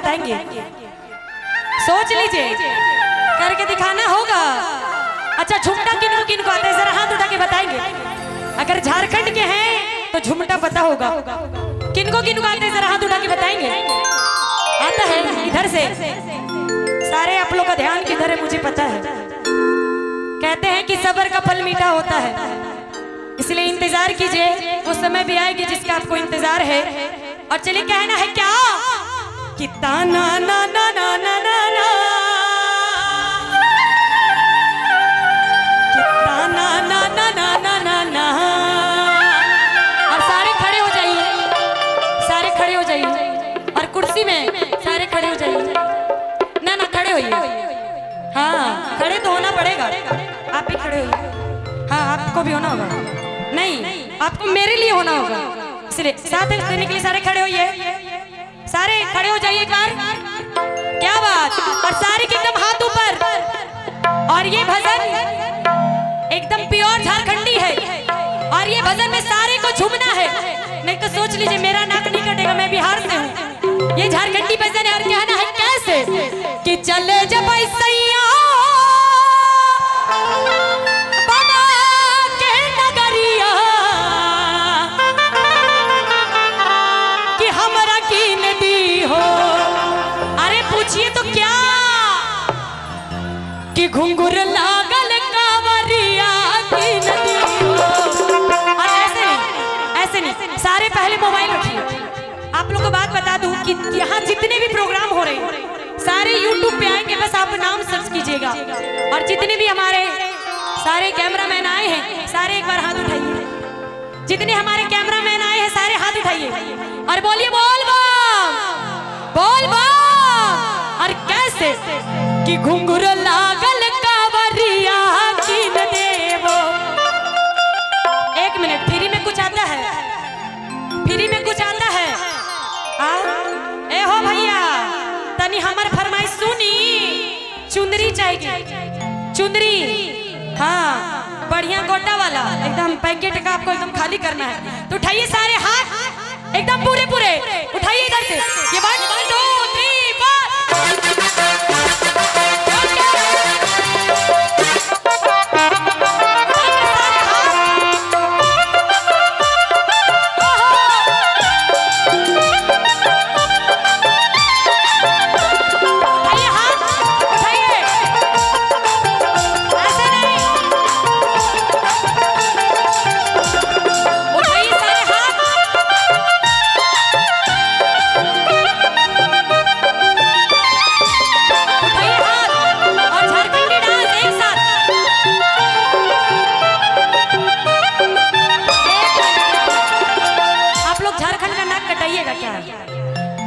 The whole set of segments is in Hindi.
बताएंगे? सोच लीजिए, करके दिखाना होगा। अच्छा, झुमटा किनको किनको आता है, जरा हाथ उठा के बताएंगे। अगर झारखंड के हैं तो झुमटा पता होगा। किनको किनको आते हैं, जरा हाथ उठा के बताएंगे। आता है इधर से, सारे आप लोग का ध्यान किधर है मुझे पता है। कहते हैं कि सब्र का फल मीठा होता है, इसलिए इंतजार कीजिए, उस समय भी आएगी जिसका आपको इंतजार है। और चलिए, कहना है क्या कि ताना ना ना ना ना ना ना, कि ताना ना ना ना ना ना ना। और सारे खड़े हो जाइए, सारे खड़े हो जाइए, और कुर्सी में सारे खड़े हो जाइए। ना ना, खड़े होइए। हाँ, खड़े तो होना पड़ेगा, आप भी खड़े होइए। हाँ, आपको भी होना होगा। नहीं, आपको मेरे लिए होना होगा, इसलिए साथ देने के लिए सारे खड़े होइए। सारे खड़े हो जाइए एक बार। क्या बात। और सारे के एकदम हाथ ऊपर। और ये भजन एकदम प्योर झारखंडी है, और ये भजन में सारे को झूमना है। नहीं तो सोच लीजिए मेरा नाक नहीं कटेगा, मैं बिहार से हूँ। ये झारखंडी भजन है, और कहना है कैसे कि चले जब सैया तो क्या कि घुंघुर लागल कांवरिया की नदी हो। और ऐसे नहीं, सारे पहले मोबाइल रखिए। आप लोगों को बात बता दूं कि यहाँ जितने भी प्रोग्राम हो रहे हैं सारे YouTube पे आएंगे, बस आप नाम सर्च कीजिएगा। और जितने भी हमारे सारे कैमरामैन आए हैं, सारे एक बार हाथ उठाइए। जितने हमारे कैमरामैन आए हैं सारे हाथ उठाइए और बोलिए बोल बम, बोल बम। और कैसे कि घुंघुर लागल कांवरिया कीन देवो। एक मिनट, फ्री में कुछ आता है, फ्री में कुछ आता है। ए हो भैया, तनी हमार फरमाइश सुनी। चुंदरी चाहिए, चुंदरी। हाँ, बढ़िया गोटा वाला, एकदम पैकेट का आपको एकदम खाली करना है। तो उठाइए सारे हाथ, एकदम पूरे पूरे उठाइए इधर से। ये 1 2 3 4।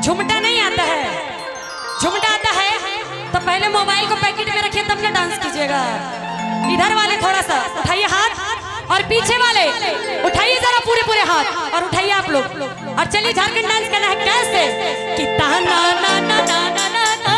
झुमटा नहीं आता है, झुमटा आता है तो पहले मोबाइल को पैकेट में रखिए तब ना डांस कीजिएगा। इधर वाले थोड़ा सा उठाइए हाथ, और पीछे वाले उठाइए जरा पूरे पूरे हाथ, और उठाइए आप लोग। और चलिए झारखंड डांस करना है कैसे कि ताना ना ना ना ना ना ना।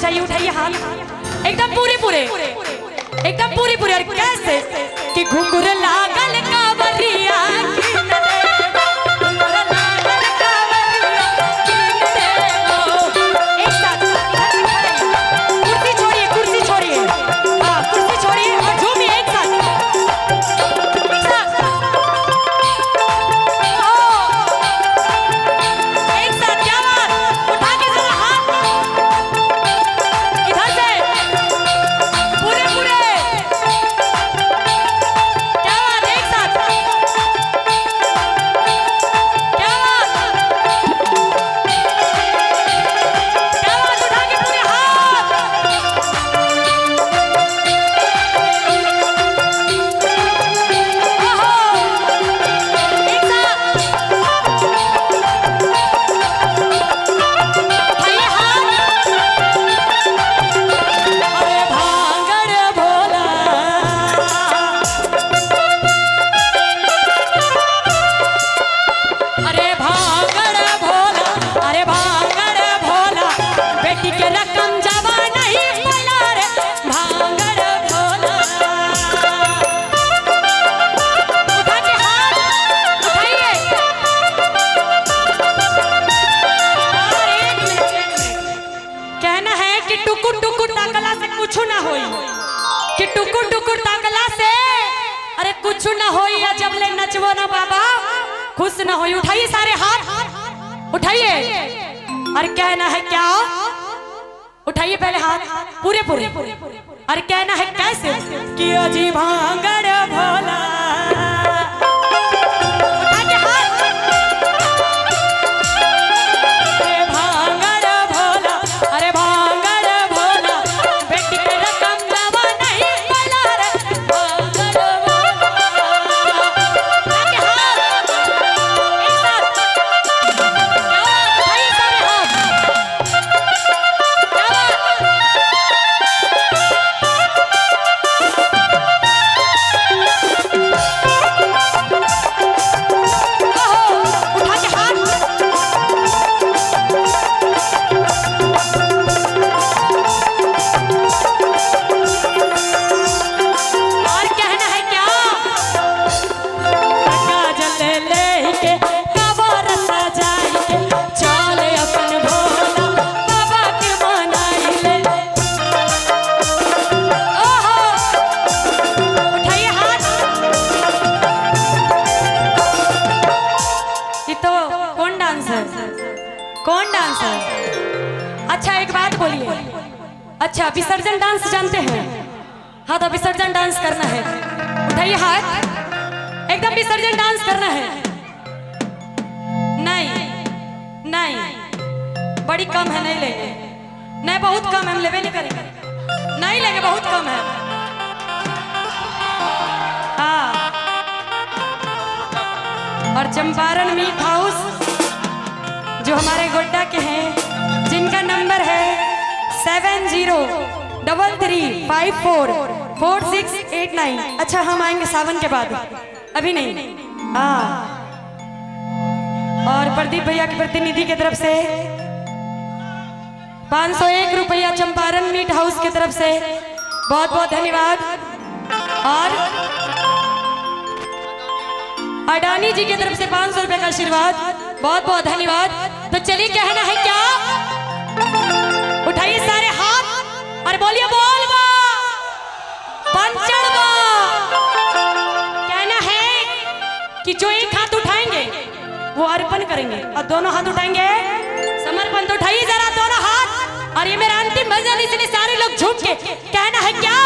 चाहिए, उठाइए हाथ एकदम पूरे पूरे, एकदम पूरे पूरे। और कैसे कि घुंघुर लागल कांवरिया कीन देवो, घुंघुर लागल कांवरिया कीन देवो। एक साथ कुर्सी छोड़िए, कुर्सी छोड़िए, हाँ कुर्सी छोड़िए और झूमिए एक साथ। एक साथ क्या बात, उठा के जरा हाथ पूरे पूरे। क्या बात, एक साथ टुकुर टुकुर ताकला से कुछ ना होई, कि टुकुर टुकुर ताकला से अरे कुछ ना होई, या जब ले नचवो ना बाबा खुश ना होई। उठाइए सारे हाथ, उठाइए। और कहना है क्या, उठाइए पहले हाथ पूरे पूरे। और कहना है कैसे कि अजी भांगड़ भोला, कौन डांस है? अच्छा एक बात बोलिए, अच्छा विसर्जन डांस जानते हैं? हाँ तो विसर्जन डांस करना है, उठाइए हाथ, एकदम विसर्जन डांस करना है। नहीं नहीं बड़ी कम है, नहीं लेंगे, नहीं बहुत कम है, हम लेवे नहीं करेंगे, नहीं लेंगे, बहुत कम है। हाँ और चंपारण मीट हाउस जो हमारे गोड्डा के हैं, जिनका नंबर है 7033544689। अच्छा हम आएंगे सावन के बाद, अभी नहीं। हाँ और प्रदीप भैया के प्रतिनिधि की तरफ से 501 रुपया चंपारण मीट हाउस की तरफ से बहुत बहुत धन्यवाद। और अडानी जी की तरफ से 500 रुपए का आशीर्वाद, बहुत बहुत धन्यवाद। तो चलिए कहना है क्या, उठाइए सारे हाथ और बोलिए बोल बा पंचड़ बा। कहना है कि जो एक हाथ उठाएंगे वो अर्पण करेंगे, और दोनों हाथ उठाएंगे समर्पण। तो उठाइए जरा दोनों हाथ, और ये मेरा अंतिम भजन, इसलिए सारे लोग झूम के कहना है क्या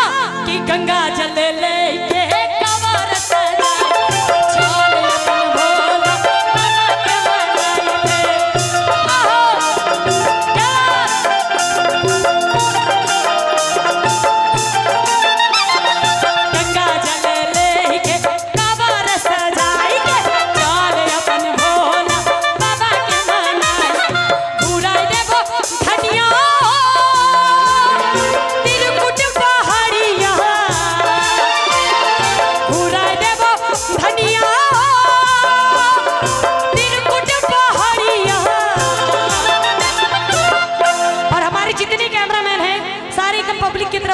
कि गंगा जल ले के कवर सजा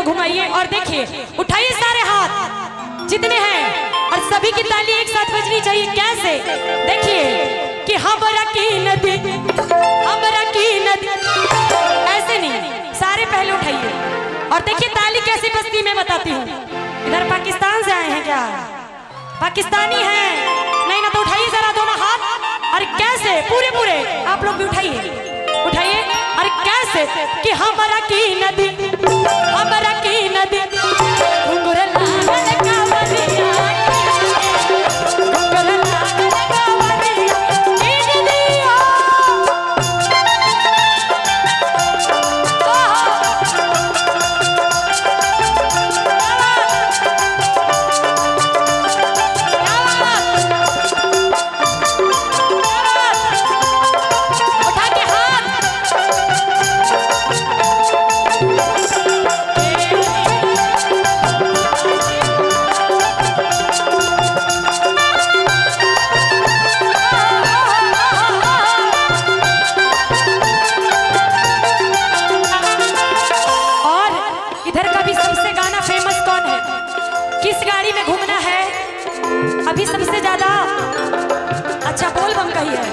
घुमाइए और देखिए, उठाइए सारे हाथ जितने हैं, और सभी की ताली एक साथ बजनी चाहिए। कैसे देखिए कि हमरा की नदी, हमरा की नदी, ऐसे नहीं, सारे पहले उठाइए और देखिए ताली कैसी बजती मैं बताती हूँ। इधर पाकिस्तान से आए हैं क्या? पाकिस्तानी हैं? नहीं ना, तो उठाइए जरा दोनों हाथ, और कैसे पूरे पूरे आप लोग भी उठाइए, उठाइए। और कैसे कि हमरा की नदी, हमरा की नदी, घुंघरू लागल कांवरिया, घुंघरू लागल कांवरिया, इन दिया। उठा के हाथ, किस गाड़ी में घूमना है अभी सबसे ज्यादा? अच्छा बोल बम कही है।